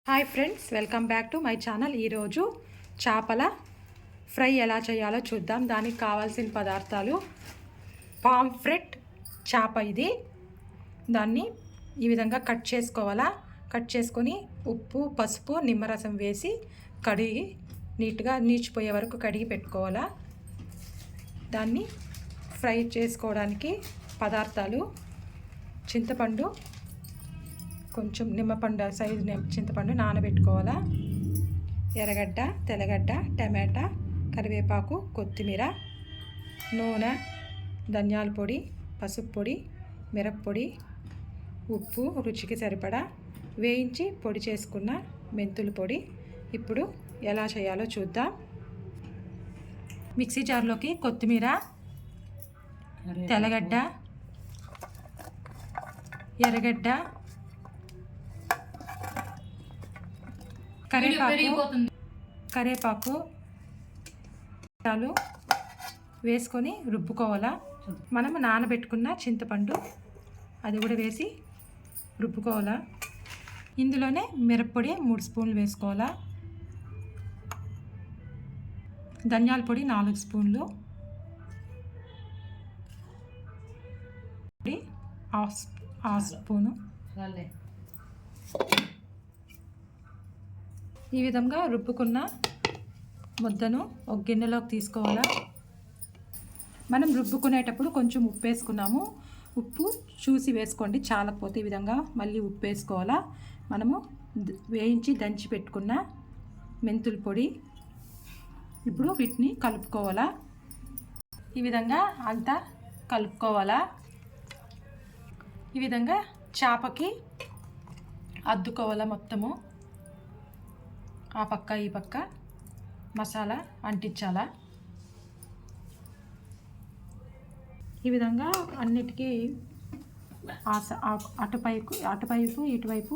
Hi friends, welcome back to my channel. ఈరోజు చేపల fry ఎలా చేయాలో చూద్దాం. దానికి కావాల్సిన పదార్థాలు: పాంఫ్రెట్ చేప, ఇది దాన్ని ఈ విధంగా కట్ చేసుకోవాలా. కట్ చేసుకొని ఉప్పు, పసుపు, నిమ్మరసం వేసి కడిగి నీట్గా నీచిపోయే వరకు కడిగి పెట్టుకోవాలా. దాన్ని ఫ్రై చేసుకోవడానికి పదార్థాలు: చింతపండు, కొంచెం నిమ్మపండు సైజు చింతపండు నానబెట్టుకోవాలా. ఎర్రగడ్డ, తెల్లగడ్డ, టమాటా, కరివేపాకు, కొత్తిమీర, నూనె, ధనియాల పొడి, పసుపు పొడి, మిరప్పొడి, ఉప్పు రుచికి సరిపడా, వేయించి పొడి చేసుకున్న మెంతుల పొడి. ఇప్పుడు ఎలా చేయాలో చూద్దాం. మిక్సీ జార్లోకి కొత్తిమీర, తెల్లగడ్డ, ఎర్రగడ్డ, కరివేపాకు వేసుకొని రుబ్బుకోవాలా. మనం నానబెట్టుకున్న చింతపండు అది కూడా వేసి రుబ్బుకోవాలా. ఇందులోనే మిరప్పొడి 3 స్పూన్లు వేసుకోవాలా. ధనియాల పొడి 4 స్పూన్లు, హాఫ్ స్పూను. ఈ విధంగా రుబ్బుకున్న ముద్దను ఒక గిన్నెలోకి తీసుకోవాలా. మనం రుబ్బుకునేటప్పుడు కొంచెం ఉప్పు వేసుకున్నాము. ఉప్పు చూసి వేసుకోండి, చాలకపోతే ఈ విధంగా మళ్ళీ ఉప్పు వేసుకోవాలా. మనము వేయించి దంచి పెట్టుకున్న మెంతుల పొడి. ఇప్పుడు వీటిని కలుపుకోవాలా. ఈ విధంగా అంతా కలుపుకోవాలా. ఈ విధంగా చేపకి అద్దుకోవాలా. మొత్తము ఆ పక్క ఈ పక్క మసాలా అంటించాలా. ఈ విధంగా అన్నిటికీ అటువైపు ఇటువైపు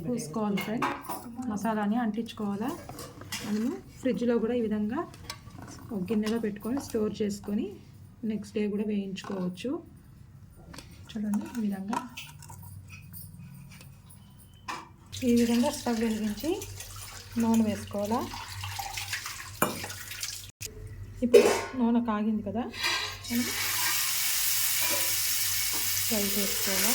పూసుకోవాలి ఫ్రెండ్. మసాలాని అంటించుకోవాలా. మనము ఫ్రిడ్జ్లో కూడా ఈ విధంగా ఒక గిన్నెలో పెట్టుకొని స్టోర్ చేసుకొని నెక్స్ట్ డే కూడా వేయించుకోవచ్చు. చూడండి, ఈ విధంగా స్టవ్ వెలిగించి నూనె వేసుకోవాలా. ఇప్పుడు నూనె కాగింది కదా, మనం ఫ్రై చేసుకోవాలా.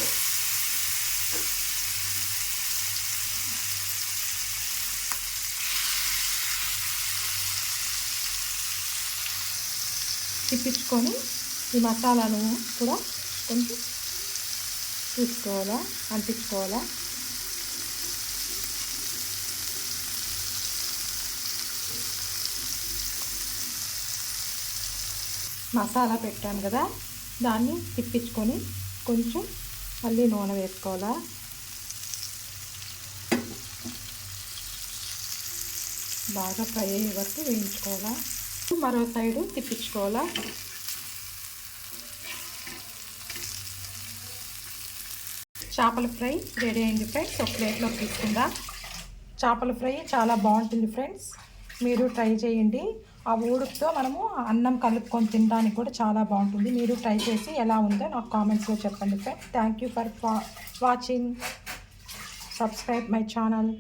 తిప్పించుకొని ఈ మసాలాను కూడా కొంచెం చూసుకోవాలా, అంటించుకోవాలా. మసాలా పెట్టాను కదా, దాన్ని తిప్పించుకొని కొంచెం మళ్ళీ నూనె వేసుకోవాలా. బాగా ఫ్రై అయ్యే వరకు వేయించుకోవాలా. మరో సైడు తిప్పించుకోవాలా. చేపల ఫ్రై రెడీ అయింది ఫ్రెండ్స్. ఒక ప్లేట్లోకి తీసుకుందా. చేపల ఫ్రై చాలా బాగుంటుంది ఫ్రెండ్స్, మీరు ట్రై చేయండి. ఆ ఊడుతో మనము అన్నం కలుపుకొని తినడానికి కూడా చాలా బాగుంటుంది. మీరు ట్రై చేసి ఎలా ఉందో నాకు కామెంట్స్లో చెప్పండి friends. Thank you for watching. Subscribe my channel.